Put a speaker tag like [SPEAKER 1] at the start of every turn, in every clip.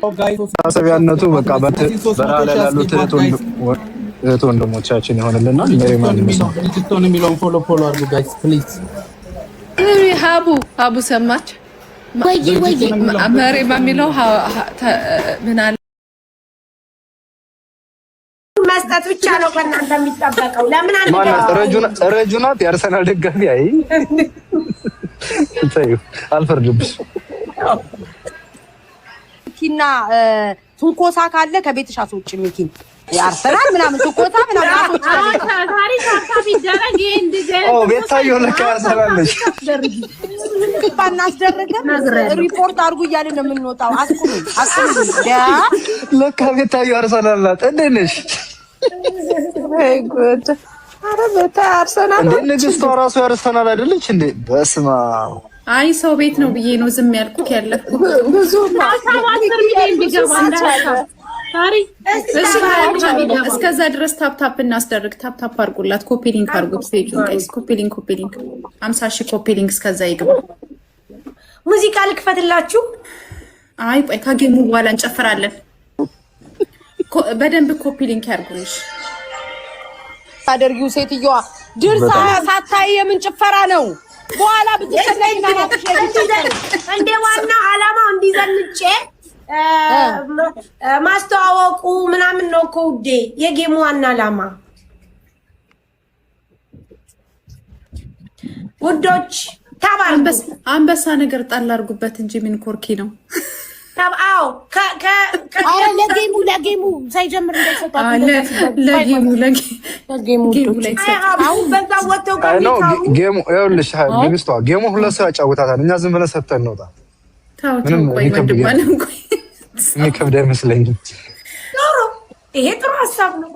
[SPEAKER 1] አሰቢያነቱ በቃ በረሃ ላይ ያሉት እህት ወንድሞቻችን ይሆንልና ሜሪማን
[SPEAKER 2] የሚለውን ፎሎ አድርጉ ጋይስ ፕሊዝ።
[SPEAKER 3] ሀቡ ሰማች ወይ መሪማ የሚለው ምን አለ
[SPEAKER 4] መስጠት ብቻ ነው ከእናንተ የሚጠበቀው። ለምን
[SPEAKER 1] ረጁናት የአርሰናል ደጋፊ አይ አልፈርድብሽ
[SPEAKER 4] ኪና ትንኮሳ ካለ ከቤትሽ አስወጪ። ሚኪን ያርሰናል ምናምን ትንኮሳ ምናምን አስወጪ። ታሪክ አካባቢ ደረግ
[SPEAKER 1] ቤታየው ለካ ያርሰናልሽ
[SPEAKER 4] ባናስደረገም ሪፖርት አድርጉ እያልን ነው የምንወጣው። አስቁሙ
[SPEAKER 1] ለካ ቤታየው ያርሰናል ናት። እንዴት ነሽ?
[SPEAKER 3] አይ ጉድ! ኧረ ቤታ ያርሰናል
[SPEAKER 1] እንዴ! ንግስቷ ራሱ ያርሰናል አይደለች እንዴ? በስማ
[SPEAKER 3] አይ ሰው ቤት ነው ብዬ ነው ዝም ያልኩት። ያለኩት ብዙ እስከዛ ድረስ ታፕታፕ እናስደርግ። ታፕታፕ አድርጉላት። ኮፒ ሊንክ አድርጉት። ፔጁን ጋይስ ኮፒ ሊንክ 50,000 ኮፒ ሊንክ እስከዛ ይግባ።
[SPEAKER 4] ሙዚቃ ልክፈትላችሁ።
[SPEAKER 3] አይ ቆይ ከጌሙ በኋላ እንጨፍራለን። በደንብ ኮፒ ሊንክ ያርጉልሽ።
[SPEAKER 4] አደርጊው ሴትዮዋ ድርሳ ሳታይ የምን ጭፈራ ነው? በኋላ ብትሰለኝ ማናጥሽ እንደ ዋና አላማው እንዲዘንጬ ማስተዋወቁ ምናምን ነው እኮ ውዴ፣ የጌሙ ዋና አላማ ውዶች።
[SPEAKER 3] አንበሳ ነገር ጣል አድርጉበት እንጂ ምን ኮርኪ ነው?
[SPEAKER 4] ታባው ለጌሙ ሳይጀምር
[SPEAKER 1] ጌሙ ይኸውልሽ፣ ንግስቷ ጌሙ ሁለት ሰው ያጫውታታል። እኛ ዝም ብለን ሰጥተን እንውጣ። የሚከብድ አይመስለኝም።
[SPEAKER 4] ይሄ ጥሩ ሀሳብ ነው።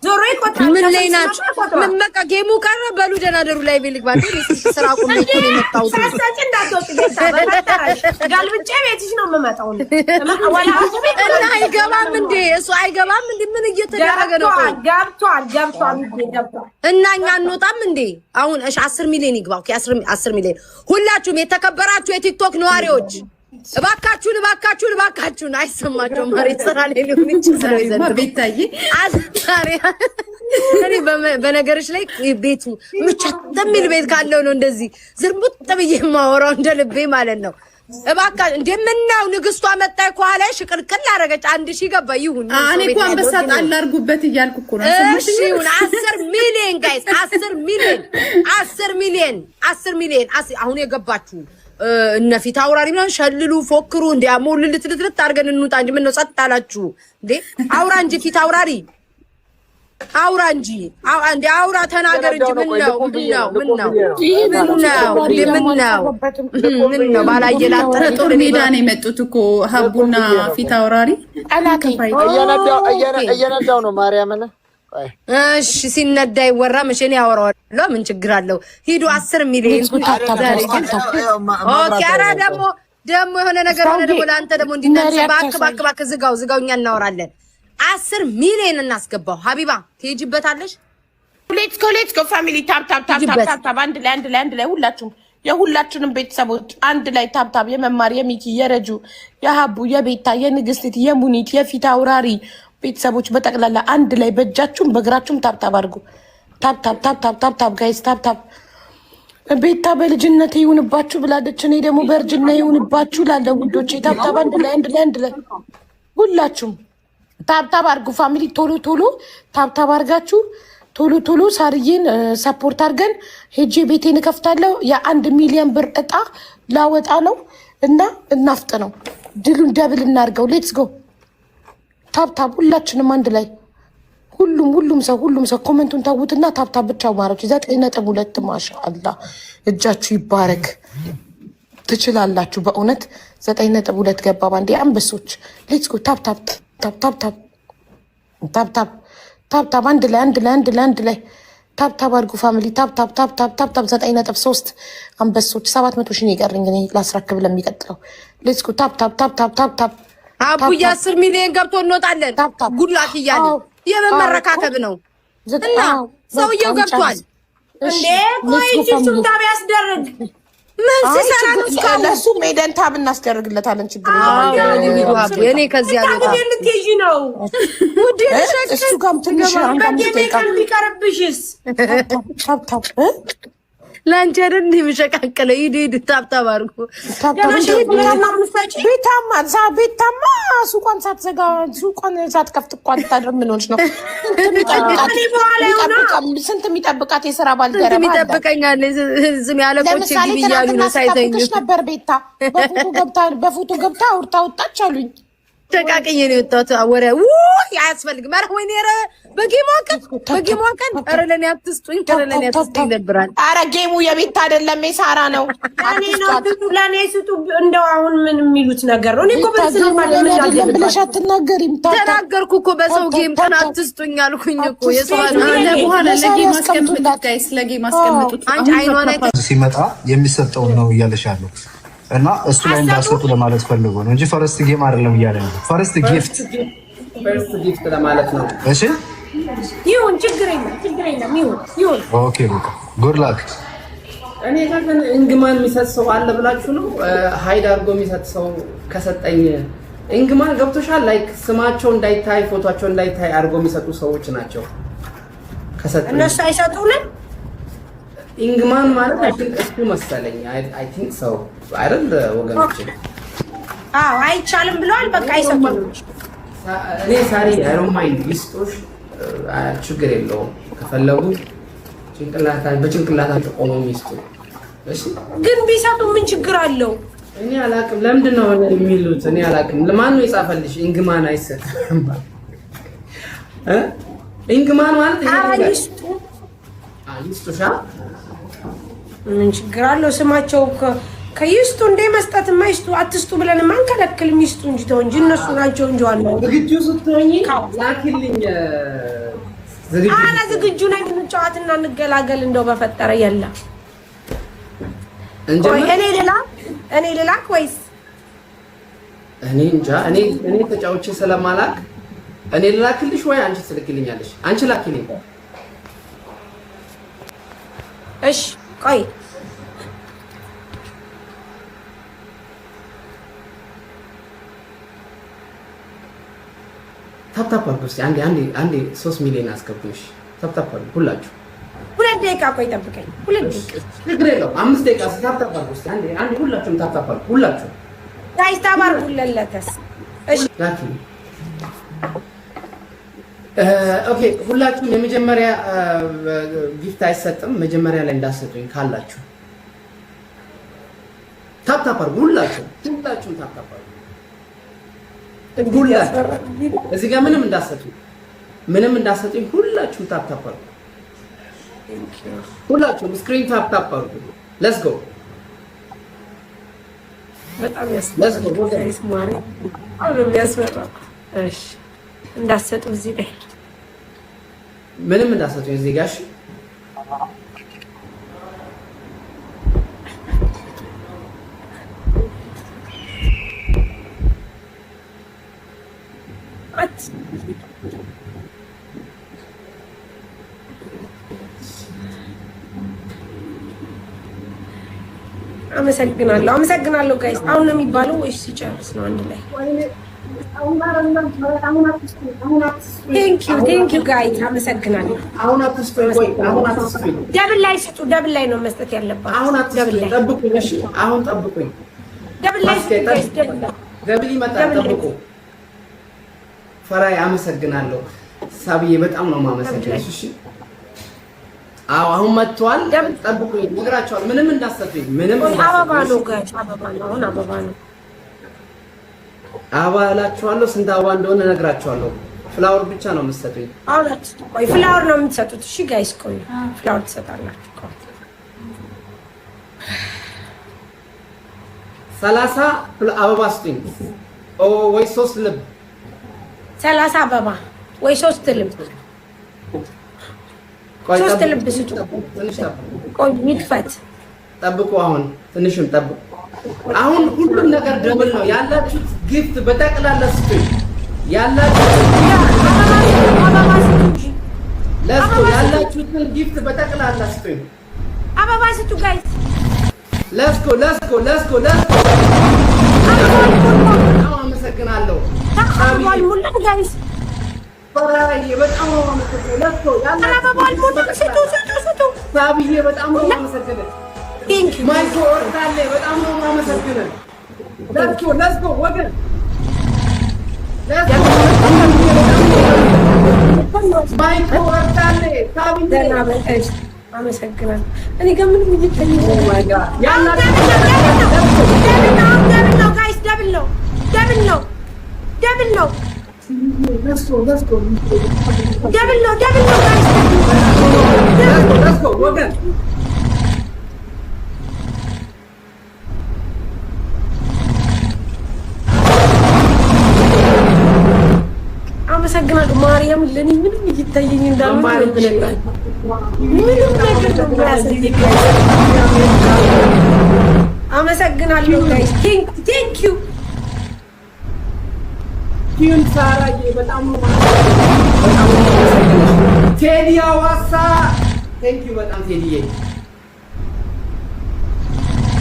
[SPEAKER 4] ዞሮ ይቆጣል።
[SPEAKER 5] ምን ላይ ናችሁ? ምን በቃ ጌሙ ቀረ። በሉ ደህና ደሩ። ላይ ቤልግ ባንዴ ስራ ቁም ነው የመጣው።
[SPEAKER 4] ሳሳጭ እንዳትወጥ ቤታ ጋልብጬ ቤትሽ ነው የምመጣው።
[SPEAKER 5] እና አይገባም እንዴ? እሱ አይገባም እንዴ? ምን እየተደረገ ነው?
[SPEAKER 4] ገብቷል።
[SPEAKER 5] እና እኛ እንወጣም እንዴ? አሁን እሺ 10 ሚሊዮን ይግባው። 10 ሚሊዮን ሁላችሁም የተከበራችሁ የቲክቶክ ነዋሪዎች እባካችሁን አይሰማቸውም። መሬት ስራ ላይ ሊሆን ይችላል። ቤታዬ እኔ በነገርሽ ላይ ቤቱ ምቻት የሚል ቤት ካለው ነው እንደዚህ ዝርቡጥ ብዬ የማወራው እንደ ልቤ ማለት ነው። እባካችሁ እንደምናው ንግስቷ መጣይ ከኋላ ሽቅልቅል አረገች። 1,000 ገባ ይሁን።
[SPEAKER 3] እኔ እኮ አንበሳ ጣል አድርጉበት እያልኩ እኮ ነው።
[SPEAKER 5] እሺ ይሁን። 10 ሚሊዮን ጋይስ 10 ሚሊዮን አሁን የገባችሁ እነፊት አውራሪ ምናምን ሸልሉ ፎክሩ እንዴ አሞል ልትልት አድርገን እንውጣ እንጂ ምን ነው ጸጥ አላችሁ እንዴ? አውራ እንጂ ፊት አውራሪ አውራ እንጂ እንዴ አውራ ተናገር እንጂ ምን ነው ባላየላጠረ
[SPEAKER 3] ጦር ሜዳ ነው የመጡት እኮ ሀቡና ፊት አውራሪ
[SPEAKER 2] እየነዳው ነው ማርያምን።
[SPEAKER 5] እሺ ሲነዳ ይወራ መቼን ያወራዋለሁ። ምን ችግር አለው? ሂዱ 10 ሚሊዮን ኦኬ። ኧረ ደግሞ የሆነ ነገር ሆነ ደግሞ ለአንተ ደግሞ እንዲነሳ ባክ ዝጋው እኛ እናወራለን። 10 ሚሊዮን እናስገባው። ሀቢባ ትሄጂበታለሽ?
[SPEAKER 4] ሌትስ ጎ ፋሚሊ ታፕ አንድ ላይ ሁላችሁም የሁላችንም ቤተሰቦች አንድ ላይ ታፕ የመማር የሚኪ የረጁ የሀቡ የቤታ የንግስት የሙኒት የፊት አውራሪ ቤተሰቦች በጠቅላላ አንድ ላይ በእጃችሁም በእግራችሁም ታፕታፕ አድርጉ። ታፕታፕ ጋይስ ታፕታፕ። ቤታ በልጅነት ይሁንባችሁ ብላለች። እኔ ደግሞ በእርጅና ይሁንባችሁ ላለ ውዶቼ። ታፕታፕ አንድ ላይ ሁላችሁም ታፕታፕ አድርጉ። ፋሚሊ ቶሎ ታፕታፕ አድርጋችሁ ቶሎ ሳርዬን ሰፖርት አድርገን ሄጄ ቤቴን እከፍታለሁ። የ1 ሚሊዮን ብር እጣ ላወጣ ነው እና እናፍጥ ነው። ድሉን ደብል እናድርገው። ሌትስ ጎ ታፕታፕ ሁላችንም አንድ ላይ ሁሉም ሰው ኮሜንቱን ታውትና ታፕታፕ ብቻ ማረች። 9.2 ማሻአላ እጃችሁ ይባረክ። ትችላላችሁ በእውነት 9.2 ገባ ባንዴ። አንበሶች ሌትስ ጎ ታፕታፕ አንድ ላይ ታፕታፕ አድርጉ ፋሚሊ። ታፕታፕ 9.3 አንበሶች 700 ሺህ ይቀርኝ እኔ ላስረክብ ለሚቀጥለው። ሌትስ ጎ ታፕታፕ
[SPEAKER 5] አቡዬ 10 ሚሊዮን ገብቶ እንወጣለን። ጉላት እያለ የመመረካከብ ነው እና ሰውየው ገብቷል
[SPEAKER 4] እንዴ? ቆይ እሱም ታብ ያስደርግ
[SPEAKER 5] ምን ሲሰራ ነው እስካሁን?
[SPEAKER 4] ለሱ ሜደን ታብ እናስደርግለታለን። ችግር
[SPEAKER 5] የለም። የኔ ከዚህ ያለው
[SPEAKER 6] ልትይጂ ነው
[SPEAKER 5] ውዴ።
[SPEAKER 4] እሱ ጋም ትንሽ
[SPEAKER 6] ከሚቀርብሽስ
[SPEAKER 5] ለአንቺ አይደል እንደሚሸቃቀለው ሂድ ታብታብ አድርጎ
[SPEAKER 4] ቤታማ ሱቋን ሳትዘጋ ሱቋን ሳትከፍት እኮ አታድርም። ምን ሆነሽ ነው? ስንት የሚጠብቃት የስራ ባልደረባ
[SPEAKER 5] ይጠብቀኛል። ዝም ያለቆች ግቢ እያሉ ነው ሳይተኙ
[SPEAKER 4] ነበር። ቤታ በፎቶ ገብታ አውርታ ወጣች አሉኝ።
[SPEAKER 5] ተቃቅዬ ነው የወጣሁት። ወሬ አያስፈልግም። ኧረ ወይኔ ኧረ በጌሟቀን ኧረ ለእኔ አትስጡኝ፣ ኧረ ለእኔ አትስጡኝ ይደብራል።
[SPEAKER 4] ኧረ ጌሙ የቤታ አይደለም የሳራ ነው።
[SPEAKER 6] ለእኔ ስጡ። እንደው አሁን ምን የሚሉት ነገር ነው? እኔ እኮ
[SPEAKER 4] ብለሽ አትናገሪም።
[SPEAKER 5] ተናገርኩ እኮ በሰው ጌም ቀን አትስጡኝ አልኩኝ እኮ።
[SPEAKER 3] በኋላ ለጌም አስቀምጡት ጋይስ፣ ለጌም አስቀምጡት።
[SPEAKER 5] አንቺ አይኗን
[SPEAKER 1] ሲመጣ የሚሰጠውን ነው እያለሽ ያለው እና እሱ ላይ እንዳሰጡ ለማለት ፈልጎ ነው እንጂ ፈረስት ጌም አይደለም እያለ ነው። ፈረስት ጊፍት
[SPEAKER 2] ለማለት ነው።
[SPEAKER 1] እሺ
[SPEAKER 6] ይሁን፣ ችግር የለም ይሁን።
[SPEAKER 1] ኦኬ በቃ ጉድ ላክ።
[SPEAKER 2] እኔ ግን እንግማን የሚሰጥ ሰው አለ ብላችሁ ነው? ሃይድ አድርጎ የሚሰጥ ሰው ከሰጠኝ እንግማን ገብቶሻል። ላይክ ስማቸው እንዳይታይ ፎቶቸው እንዳይታይ አድርጎ የሚሰጡ ሰዎች ናቸው። ከሰጠኝ
[SPEAKER 6] እነሱ አይሰጡንም።
[SPEAKER 2] እንግማን ማለት እሱ መሰለኝ። አይ ቲንክ ሰው አይደል ወገኖች?
[SPEAKER 6] አዎ አይቻልም ብለዋል። በቃ አይሰጡንም።
[SPEAKER 2] እኔ ሳሪ አይ ዶንት ማይንድ ይስጦሽ፣ ችግር የለውም። ከፈለጉ በጭንቅላታቸው ቆመው ይስጡ። እሺ
[SPEAKER 6] ግን ቢሰጡ ምን ችግር አለው?
[SPEAKER 2] እኔ አላቅም። ለምንድን ነው የሚሉት? እኔ አላቅም። ለማን ነው የጻፈልሽ? እንግማን አይሰጥም። እንግማን ማለት
[SPEAKER 6] ይስጡ።
[SPEAKER 2] ይስጡሻ
[SPEAKER 6] ምን ችግር አለው? ስማቸው ከይስጡ እንደ መስጠትማ ይስጡ። አትስጡ ብለን ማንከለክልም። ይስጡ እንጂ ተው እንጂ እነሱ ናቸው እንጂ አለው።
[SPEAKER 2] ዝግጁ ስትሆኚ ላኪልኝ።
[SPEAKER 6] ዝግጁ ነኝ። እንጫወትና እንገላገል። እንደው በፈጠረ የለም እኔ ልላክ ወይስ
[SPEAKER 2] እኔ እንጃ። እኔ ተጫውቼ ስለማላክ እኔ ልላክልሽ ወይ አንቺ ትልክልኛለሽ? አንቺ ላኪልኝ።
[SPEAKER 6] እሺ ቆይ
[SPEAKER 2] ታፕታፕ አድርጉ እስኪ አንዴ 3 ሚሊዮን አስገቡሽ። ታፕታፕ አድርጉ ሁላችሁ።
[SPEAKER 6] 2 ደቂቃ ቆይ ጠብቀኝ። 2 ደቂቃ
[SPEAKER 2] ችግር የለውም። 5 ደቂቃ ታፕታፕ አድርጉ እስኪ አንዴ ሁላችሁም ታፕታፕ አድርጉ። ሁላችሁ
[SPEAKER 6] ጋይስ ታባርኩለለተስ። እሺ
[SPEAKER 2] ላኪ ኦኬ። ሁላችሁም የመጀመሪያ ጊፍት አይሰጥም። መጀመሪያ ላይ እንዳሰጡኝ ካላችሁ ታፕታፕ አድርጉ። ሁላችሁም ታፕታፕ አድርጉ። እዚህ ጋር ምንም እንዳሰጡኝ ሁላችሁም ታፕታፕ አድርጉ። ሁላችሁም ስክሪን ታፕታፕ አድርጉ። ሌትስ ጎ።
[SPEAKER 6] በጣም ያስፈራል። እሺ እንዳሰጡ እዚህ ላይ
[SPEAKER 2] ምንም እንዳሰጡኝ እዚህ ጋር እሺ።
[SPEAKER 6] አመሰግናለሁ ጋይስ። አሁን ነው የሚባለው ወይስ ሲጨርስ ነው? አንድ ላይ ቴንክ ዩ ጋይስ። አመሰግናለሁ። ደብል ላይ ስጡ። ደብል ላይ ነው መስጠት ያለባችሁ።
[SPEAKER 2] ጠብቁኝ እሺ። አሁን ጠብቁኝ።
[SPEAKER 6] ደብል ላይ ስጡ ጋይስ።
[SPEAKER 2] ደብል ይመጣል። ጠብቁ። ፈራይ አመሰግናለሁ። ሳቢዬ በጣም ነው የማመሰግነው። እሺ አዎ አሁን መጥቷል። ጠብቁኝ። ነግራቸዋለሁ። ምንም እንዳሰጡኝ
[SPEAKER 6] አበባ ነው ጋይስ። አበባ ነው። አሁን አበባ ነው።
[SPEAKER 2] አበባ እላችኋለሁ። ስንት አበባ እንደሆነ ነግራቸዋለሁ። ፍላወር ብቻ ነው የምትሰጡኝ።
[SPEAKER 6] አሁን ቆይ ፍላወር ነው የምትሰጡት? እሺ ጋይስ ቆይ ፍላወር ትሰጣላችሁ።
[SPEAKER 2] 30 አበባ ስጡኝ ወይ 3 ልብ።
[SPEAKER 6] 30 አበባ ወይ 3 ልብ። 3 ልብ ስጡ። ቆይ ይክፈት።
[SPEAKER 2] ጠብቁ። አሁን ትንሽም ጠብቁ። አሁን ሁሉም ነገር ደብል ነው ያላችሁት። ጊፍት በጠቅላላ ስጡኝ። ያላችሁትን ጊፍት በጠቅላላ ስጡኝ።
[SPEAKER 6] አበባ ስጡ ጋይስ።
[SPEAKER 2] let's go አመሰግናለሁ
[SPEAKER 6] ታባል ሙላ ጋይስ
[SPEAKER 2] ባራዬ በጣም አመሰግናለሁ let's go
[SPEAKER 6] ታባል ሙላ ስጡ
[SPEAKER 2] ሳብዬ በጣም አመሰግናለሁ
[SPEAKER 6] ቴንክ ዩ
[SPEAKER 2] ማይኮ ወርዳለ በጣም አመሰግናለሁ let's go ወገን ማይኮ ወርዳለ ሳብዬ
[SPEAKER 6] ደህና በቃሽ አመሰግናለሁ እኔ ጋር ምንም ይተኝ
[SPEAKER 2] ያላ
[SPEAKER 6] ደብል ጋይስ ደብል ነው
[SPEAKER 2] let's go
[SPEAKER 6] ደብል ነው ጋይስ
[SPEAKER 2] let's go ወገን
[SPEAKER 6] አመሰግናለሁ ማርያም ለኔ ምንም ይታየኝ እንዳልሆነ ምንም ነገር አመሰግናለሁ ጋይስ ቴንክ ዩ
[SPEAKER 2] ኪዩን ሳራዬ በጣም ቴዲ አዋሳ ቴንክ ዩ በጣም ቴዲዬ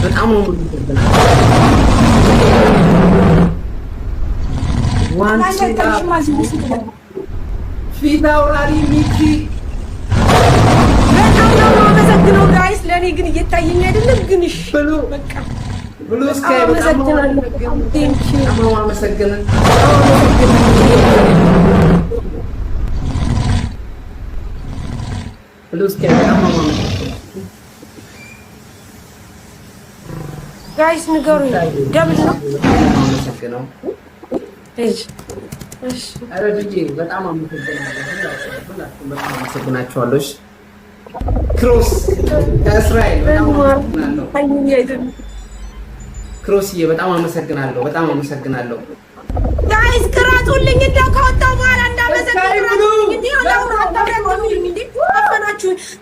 [SPEAKER 2] በጣም ነው ፊት አውራሪ ሚኪ
[SPEAKER 6] በጣም ነው አመሰግናለሁ ጋይስ ለኔ ግን እየታየኝ አይደለም ግን እሺ
[SPEAKER 2] ብሉ
[SPEAKER 6] በቃ
[SPEAKER 2] ብሉ ስካይ በጣም
[SPEAKER 6] ቴንክ ዩ
[SPEAKER 2] አመሰግናለሁ ብሉ ስካይ በጣም
[SPEAKER 6] ጋይስ ንገሩኝ ደብል ነው
[SPEAKER 2] አመሰግናለሁ
[SPEAKER 6] እሺ
[SPEAKER 2] አረ ዲጄ በጣም አመሰግናችኋለሁ ክሮስ ከእስራኤል በጣም አመሰግናለሁ ክሮስዬ በጣም አመሰግናለሁ
[SPEAKER 6] ጋይስ ቅረጹልኝ እንደው ከወጣሁ በኋላ እንዳመሰግናለሁ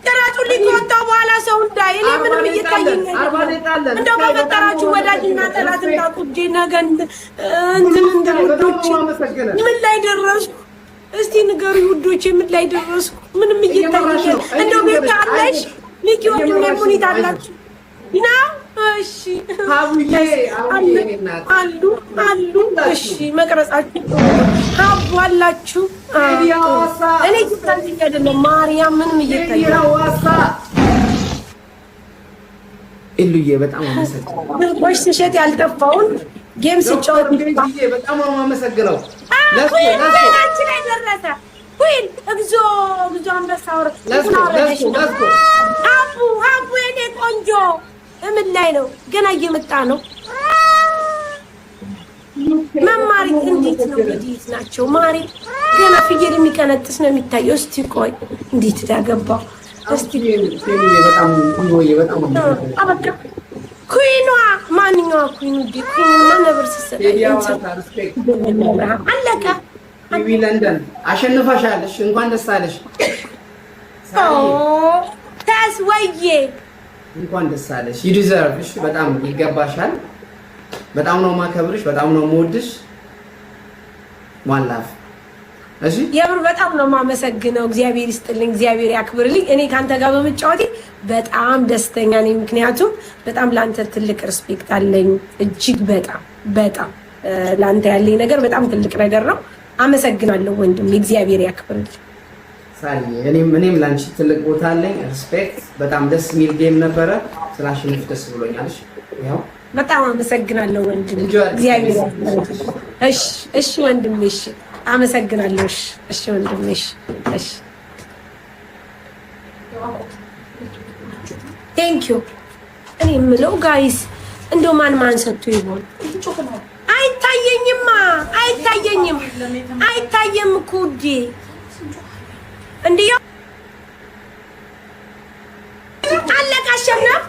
[SPEAKER 6] ቅረጹልኝ ከወጣሁ በኋላ ሰው እንዳይ እኔ ምንም እየታየኝ እንደው በፈጠራችሁ ወዳጅና ጠላት እንዳቁጄ ነገ እንትን ውዶቼ ምን ላይ ደረስኩ እስቲ ንገሩኝ ውዶቼ ምን ላይ ደረስኩ ምንም እየታየኝ እንደው ቤት አለሽ ሚኪ ወንድሜ ሙኒት አላችሁ ና እሺ አሉ እሺ መቅረጻችሁ ሀቡ አላችሁ እኔ ይታየኝ አይደለም ማርያም ምንም እየታየኝ
[SPEAKER 2] ኢሉዬ በጣም አመሰግናለሁ
[SPEAKER 6] ድርቆሽ ስሸት ያልጠፋውን ጌም ስጫወት
[SPEAKER 2] በጣም አመሰግናለሁ
[SPEAKER 6] አንቺ ላይ ደረሰ ኩል እግዚኦ አንበሳ ወር ሀቡ የኔ ቆንጆ ምን ላይ ነው ገና እየመጣ ነው መማሪ እንዴት ነው እንዴት ናቸው ማሪ ገና ፍየል የሚቀነጥስ ነው የሚታየው እስቲ ቆይ እንዴት ያገባው እስቲ
[SPEAKER 2] በጣም
[SPEAKER 6] አበቃ ኩይኗ ማንኛዋ ኩይኑ ዲኩና ነብር ሲሰጣይ አለቀ
[SPEAKER 2] ቲቪ ለንደን አሸንፈሻለሽ እንኳን ደስ አለሽ
[SPEAKER 6] ተስወዬ
[SPEAKER 2] እንኳን ደስ አለሽ you deserve እሺ በጣም ይገባሻል በጣም ነው ማከብርሽ በጣም ነው የምወድሽ ዋላፍ እሺ
[SPEAKER 6] የምር በጣም ነው የማመሰግነው እግዚአብሔር ይስጥልኝ እግዚአብሔር ያክብርልኝ እኔ ካንተ ጋር በመጫወቴ በጣም ደስተኛ ነኝ ምክንያቱም በጣም ላንተ ትልቅ ሪስፔክት አለኝ እጅግ በጣም ላንተ ያለኝ ነገር በጣም ትልቅ ነገር ነው አመሰግናለሁ ወንድም እግዚአብሔር ያክብርልኝ
[SPEAKER 2] ሳሪ እኔም ላንቺ ትልቅ ቦታ አለኝ ሪስፔክት በጣም ደስ የሚል ጌም ነበረ ስላሸነፍሽ ደስ ብሎኛል ያው በጣም
[SPEAKER 6] አመሰግናለሁ ወንድም እግዚአብሔር ያክብርልኝ እሺ ወንድም እሺ አመሰግናለሁ እሺ ወንድም እሺ ቴንክ ዩ እኔ የምለው ጋይስ እንደው ማን ሰጥቶ ይሆን አይታየኝም እኮ ውዴ እንዲያ አለቃ አሸናፍ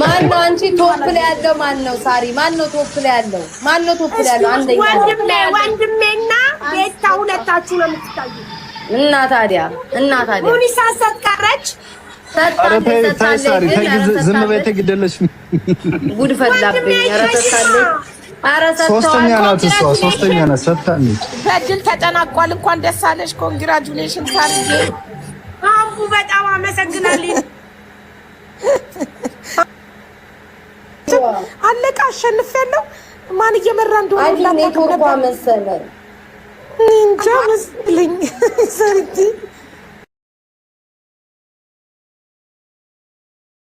[SPEAKER 5] ማነው አንቺ ቶፕ ላይ ያለው ማነው ሳሪ ማነው ቶፕ ላይ ያለው አንደኛ
[SPEAKER 6] ወንድሜና ቤታ ሁለታችሁ ነው የምትታዩ
[SPEAKER 5] እና ታዲያ
[SPEAKER 6] ሙኒሳ ሰቀረች
[SPEAKER 1] ዝም በይ ተግደለሽ ጉድ ፈላብኝ ኧረ ተሳለች ሶስተኛ ናት እሷ ሶስተኛ ናት። ሰጥታለች።
[SPEAKER 4] በድል ተጠናቋል። እንኳን ደስ አለሽ። ኮንግራቹሌሽን ታርጌ
[SPEAKER 6] አቡ በጣም አመሰግናለሁ።
[SPEAKER 4] አለቃ አሸንፊያለሁ። ማን እየመራ እንደሆነ
[SPEAKER 5] ኔትወርኳ መሰለኝ
[SPEAKER 4] እንጃ መስለኝ። ሰርቲ